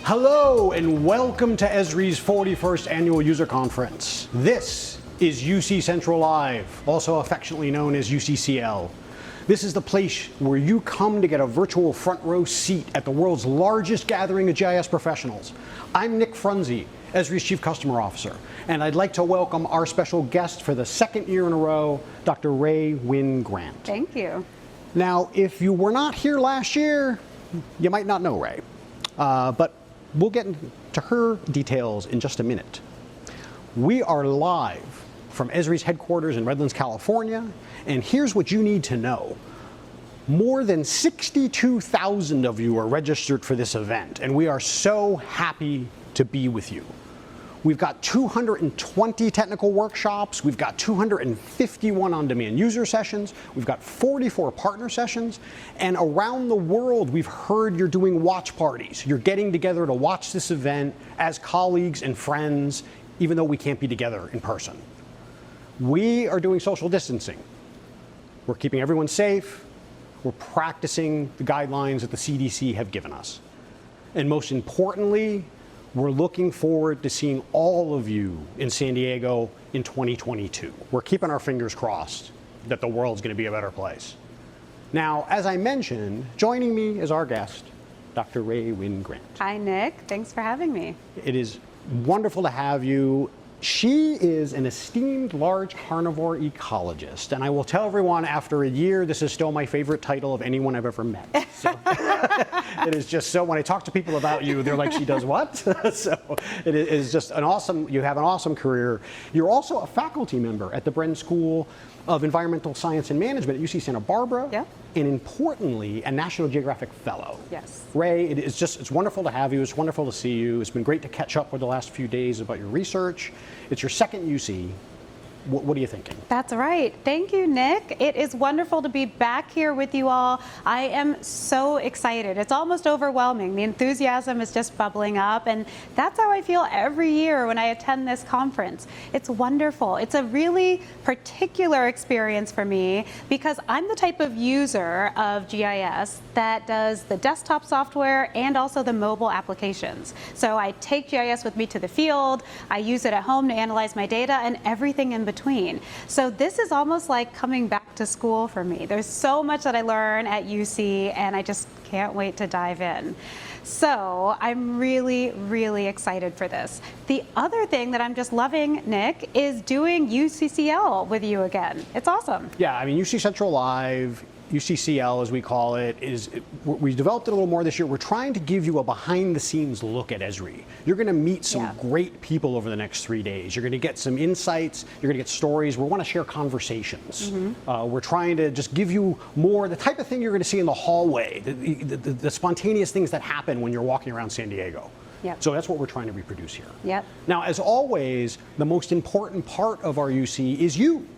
Hello and welcome to Esri's 41st Annual User Conference. This is UC Central Live, also affectionately known as UCCL. This is the place where you come to get a virtual front row seat at the world's largest gathering of GIS professionals. I'm Nick Frunzi, Esri's Chief Customer Officer, and I'd like to welcome our special guest for the second year in a row, Dr. Rae Wynn Grant. Thank you. Now, if you were not here last year, you might not know Rae, but we'll get into her details in just a minute. We are live from Esri's headquarters in Redlands, California, and here's what you need to know. More than 62,000 of you are registered for this event, and we are so happy to be with you. We've got 220 technical workshops, we've got 251 on-demand user sessions, we've got 44 partner sessions, and around the world we've heard you're doing watch parties. You're getting together to watch this event as colleagues and friends, even though we can't be together in person. We are doing social distancing. We're keeping everyone safe. We're practicing the guidelines that the CDC have given us. And most importantly, we're looking forward to seeing all of you in San Diego in 2022. We're keeping our fingers crossed that the world's going to be a better place. Now, as I mentioned, joining me is our guest, Dr. Rae Wynn Grant. Hi, Nick. Thanks for having me. It is wonderful to have you. She is an esteemed large carnivore ecologist, and I will tell everyone after a year, this is still my favorite title of anyone I've ever met. So, it is just so, when I talk to people about you, they're like, she does what? So it is just an awesome, you have an awesome career. You're also a faculty member at the Bren School of Environmental Science and Management at UC Santa Barbara. Yep. And importantly, a National Geographic Fellow. Yes. Rae, it's wonderful to have you. It's wonderful to see you. It's been great to catch up with the last few days about your research. It's your second UC. What are you thinking? That's right. Thank you, Nick. It is wonderful to be back here with you all. I am so excited. It's almost overwhelming. The enthusiasm is just bubbling up, and that's how I feel every year when I attend this conference. It's wonderful. It's a really particular experience for me because I'm the type of user of GIS that does the desktop software and also the mobile applications. So I take GIS with me to the field, I use it at home to analyze my data, and everything in between. So this is almost like coming back to school for me. There's so much that I learn at UC, and I just can't wait to dive in. So I'm really, really excited for this. The other thing that I'm just loving, Nick, is doing UCCL with you again. It's awesome. Yeah, I mean, UC Central Live, UCCL as we call it, we developed it a little more this year. We're trying to give you a behind-the-scenes look at Esri. You're going to meet some great people over the next 3 days. You're going to get some insights. You're going to get stories. We want to share conversations. Mm-hmm. We're trying to just give you more, the type of thing you're going to see in the hallway, the spontaneous things that happen when you're walking around San Diego. Yep. So that's what we're trying to reproduce here. Yep. Now, as always, the most important part of our UC is you.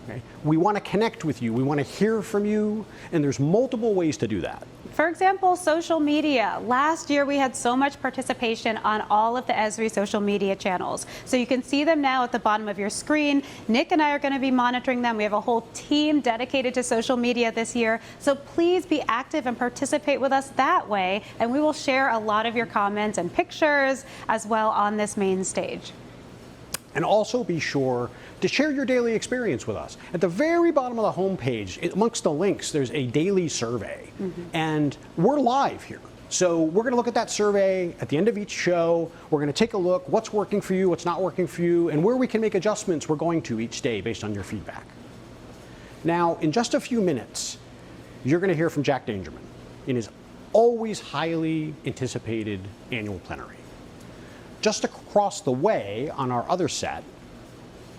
Okay. We want to connect with you, we want to hear from you, and there's multiple ways to do that. For example, social media. Last year we had so much participation on all of the Esri social media channels. So you can see them now at the bottom of your screen. Nick and I are going to be monitoring them. We have a whole team dedicated to social media this year. So please be active and participate with us that way, and we will share a lot of your comments and pictures as well on this main stage. And also be sure to share your daily experience with us. At the very bottom of the homepage, amongst the links, there's a daily survey. Mm-hmm. And we're live here. So we're going to look at that survey at the end of each show. We're going to take a look, what's working for you, what's not working for you, and where we can make adjustments we're going to each day based on your feedback. Now, in just a few minutes, you're going to hear from Jack Dangerman in his always highly anticipated annual plenary. Just across the way on our other set,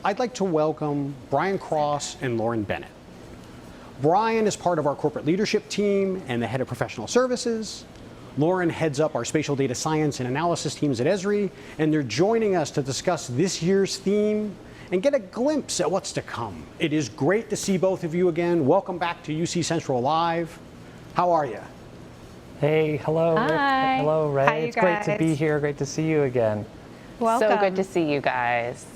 I'd like to welcome Brian Cross and Lauren Bennett. Brian is part of our corporate leadership team and the head of professional services. Lauren heads up our spatial data science and analysis teams at Esri, and they're joining us to discuss this year's theme and get a glimpse at what's to come. It is great to see both of you again. Welcome back to UC Central Live. How are you? Hey, hello, Hi. Rick. Hello, Rae. Hi, It's great to be here. Great to see you again. Welcome. So good to see you guys.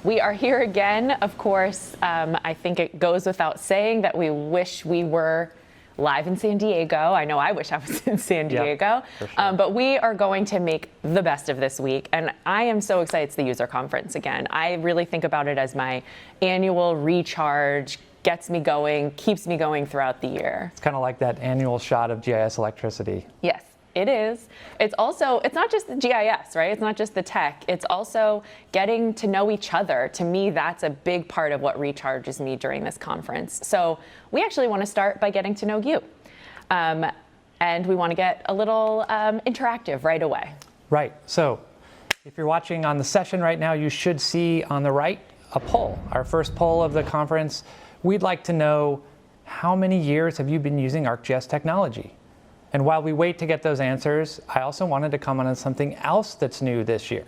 We are here again. Of course, I think it goes without saying that we wish we were live in San Diego. I know I wish I was in San Diego, for sure. but we are going to make the best of this week. And I am so excited it's the user conference again. I really think about it as my annual recharge, gets me going, keeps me going throughout the year. It's kind of like that annual shot of GIS electricity. Yes, it is. It's not just the GIS, right? It's not just the tech. It's also getting to know each other. To me, that's a big part of what recharges me during this conference. So we actually want to start by getting to know you. And we want to get a little interactive right away. Right. So if you're watching on the session right now, you should see on the right a poll, our first poll of the conference. We'd like to know, how many years have you been using ArcGIS technology? And while we wait to get those answers, I also wanted to comment on something else that's new this year.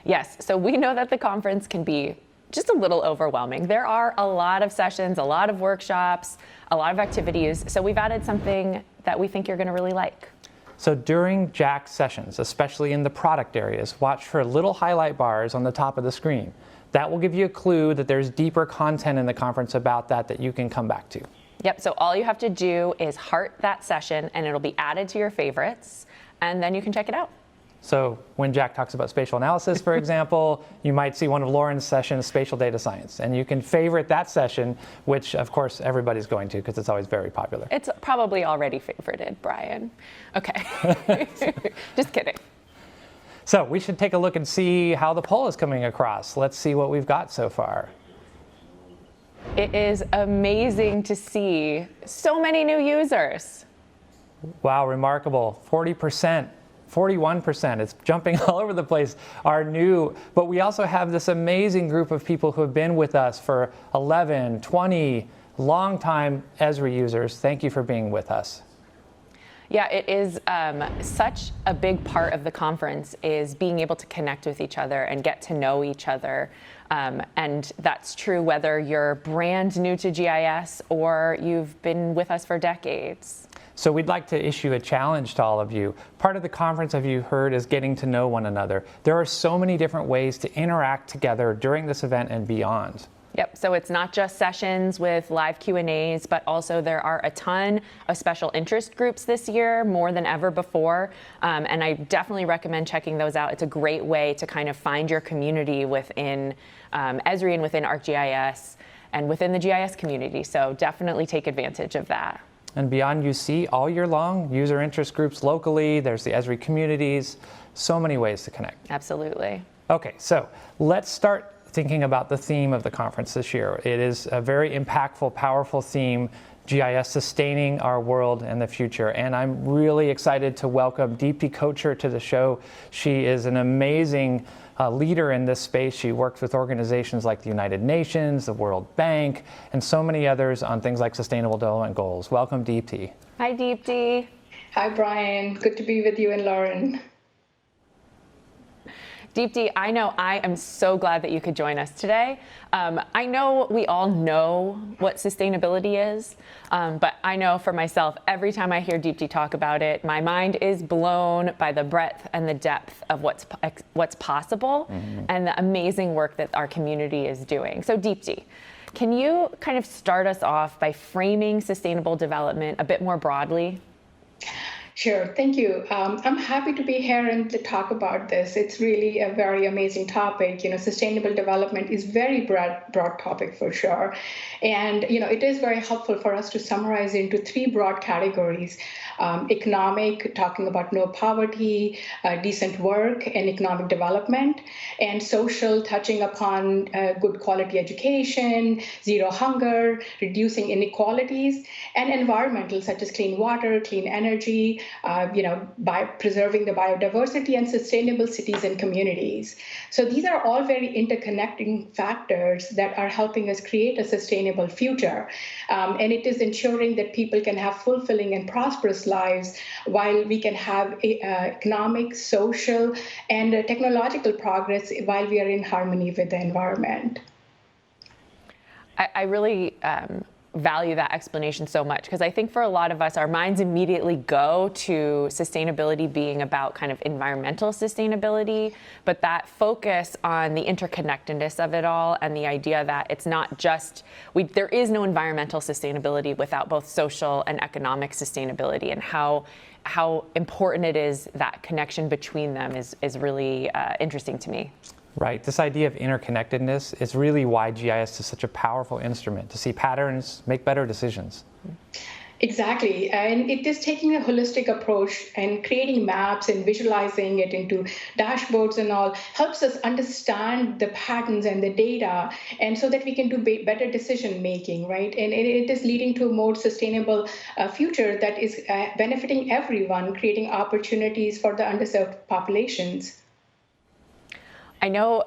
Yes, so we know that the conference can be just a little overwhelming. There are a lot of sessions, a lot of workshops, a lot of activities. So we've added something that we think you're going to really like. So during Jack's sessions, especially in the product areas, watch for little highlight bars on the top of the screen. That will give you a clue that there's deeper content in the conference about that you can come back to. Yep, so all you have to do is heart that session and it'll be added to your favorites, and then you can check it out. So when Jack talks about spatial analysis, for example, you might see one of Lauren's sessions, spatial data science, and you can favorite that session, which of course everybody's going to because it's always very popular. It's probably already favorited, Brian. Okay, just kidding. So we should take a look and see how the poll is coming across. Let's see what we've got so far. It is amazing to see so many new users. Wow, remarkable. 40%, 41%, it's jumping all over the place, are new. But we also have this amazing group of people who have been with us for 11, 20, longtime Esri users. Thank you for being with us. Yeah, it is such a big part of the conference is being able to connect with each other and get to know each other. And that's true whether you're brand new to GIS or you've been with us for decades. So we'd like to issue a challenge to all of you. Part of the conference, as you heard, is getting to know one another. There are so many different ways to interact together during this event and beyond. Yep, so it's not just sessions with live Q&As, but also there are a ton of special interest groups this year, more than ever before. And I definitely recommend checking those out. It's a great way to kind of find your community within Esri and within ArcGIS and within the GIS community. So definitely take advantage of that. And beyond UC, all year long, user interest groups locally, there's the Esri communities, so many ways to connect. Absolutely. Okay, so let's start thinking about the theme of the conference this year. It is a very impactful, powerful theme, GIS sustaining our world and the future. And I'm really excited to welcome Deepti Kocher to the show. She is an amazing leader in this space. She works with organizations like the United Nations, the World Bank, and so many others on things like sustainable development goals. Welcome, Deepti. Hi, Deepti. Hi, Brian. Good to be with you and Lauren. Deepti, I know I am so glad that you could join us today. I know we all know what sustainability is, but I know for myself, every time I hear Deepti talk about it, my mind is blown by the breadth and the depth of what's possible and the amazing work that our community is doing. So Deepti, can you kind of start us off by framing sustainable development a bit more broadly? Sure, thank you. I'm happy to be here and to talk about this. It's really a very amazing topic. You know, sustainable development is very broad topic for sure. And, you know, it is very helpful for us to summarize into three broad categories. Economic, talking about no poverty, decent work and economic development, and social, touching upon good quality education, zero hunger, reducing inequalities, and environmental, such as clean water, clean energy, by preserving the biodiversity and sustainable cities and communities. So these are all very interconnecting factors that are helping us create a sustainable future. And it is ensuring that people can have fulfilling and prosperous lives while we can have economic, social, and technological progress while we are in harmony with the environment. I really value that explanation so much, because I think for a lot of us, our minds immediately go to sustainability being about kind of environmental sustainability, but that focus on the interconnectedness of it all and the idea that it's not just, there is no environmental sustainability without both social and economic sustainability, and how important it is, that connection between them is really interesting to me. Right. This idea of interconnectedness is really why GIS is such a powerful instrument to see patterns, make better decisions. Exactly. And it is taking a holistic approach and creating maps and visualizing it into dashboards and all helps us understand the patterns and the data, and so that we can do better decision making, right? And it is leading to a more sustainable future that is benefiting everyone, creating opportunities for the underserved populations. I know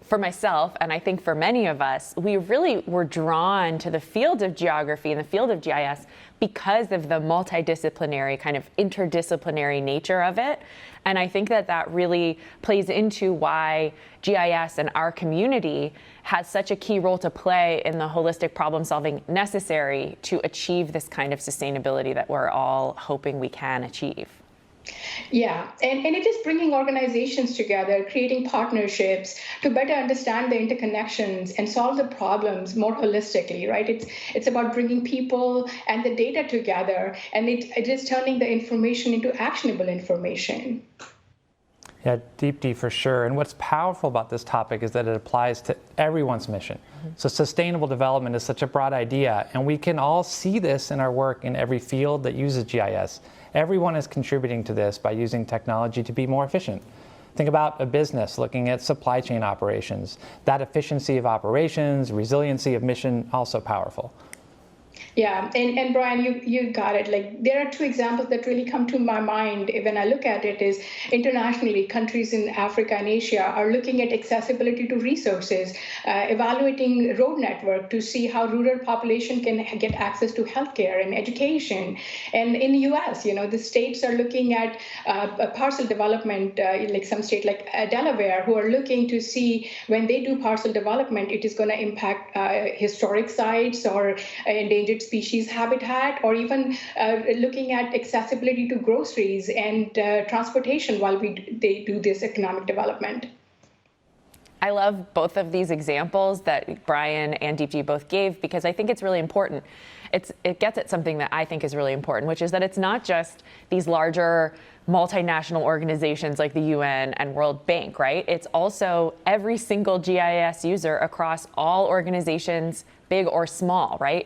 for myself, and I think for many of us, we really were drawn to the field of geography and the field of GIS because of the multidisciplinary, kind of interdisciplinary nature of it. And I think that really plays into why GIS and our community has such a key role to play in the holistic problem solving necessary to achieve this kind of sustainability that we're all hoping we can achieve. Yeah, and it is bringing organizations together, creating partnerships to better understand the interconnections and solve the problems more holistically, right? It's about bringing people and the data together, and it is turning the information into actionable information. Yeah, Deepti, for sure. And what's powerful about this topic is that it applies to everyone's mission. So sustainable development is such a broad idea, and we can all see this in our work in every field that uses GIS. Everyone is contributing to this by using technology to be more efficient. Think about a business looking at supply chain operations. That efficiency of operations, resiliency of mission, also powerful. Yeah, and Brian, you got it. Like, there are two examples that really come to my mind when I look at it is internationally, countries in Africa and Asia are looking at accessibility to resources, evaluating road network to see how rural population can get access to healthcare and education. And in the US, the states are looking at parcel development, like some state like Delaware, who are looking to see when they do parcel development, it is going to impact historic sites or endangered species habitat, or even looking at accessibility to groceries and transportation while they do this economic development. I love both of these examples that Brian and Deepti both gave, because I think it's really important. It gets at something that I think is really important, which is that it's not just these larger multinational organizations like the UN and World Bank, right? It's also every single GIS user across all organizations, big or small, right?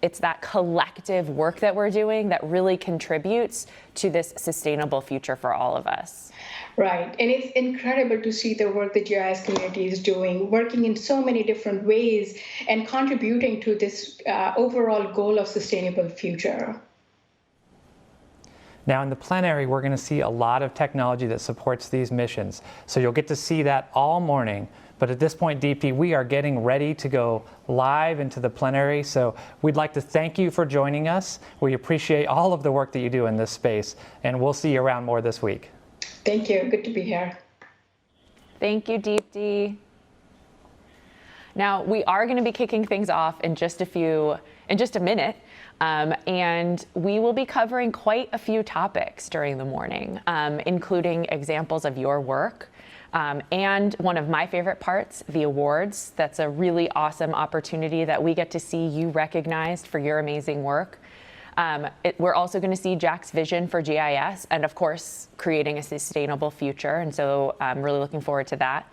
It's that collective work that we're doing that really contributes to this sustainable future for all of us. Right, and it's incredible to see the work the GIS community is doing, working in so many different ways and contributing to this overall goal of sustainable future. Now in the plenary, we're going to see a lot of technology that supports these missions. So you'll get to see that all morning. But at this point, Deepti, we are getting ready to go live into the plenary. So we'd like to thank you for joining us. We appreciate all of the work that you do in this space, and we'll see you around more this week. Thank you. Good to be here. Thank you, Deepti. Now, we are going to be kicking things off in just a minute. And we will be covering quite a few topics during the morning, including examples of your work. And one of my favorite parts, the awards. That's a really awesome opportunity that we get to see you recognized for your amazing work. We're also going to see Jack's vision for GIS and, of course, creating a sustainable future. And so I'm really looking forward to that.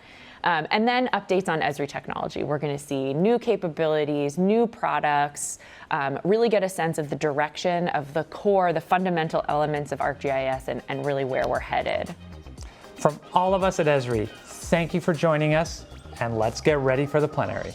And then updates on Esri technology. We're going to see new capabilities, new products, really get a sense of the direction of the core, the fundamental elements of ArcGIS and really where we're headed. From all of us at Esri, thank you for joining us, and let's get ready for the plenary.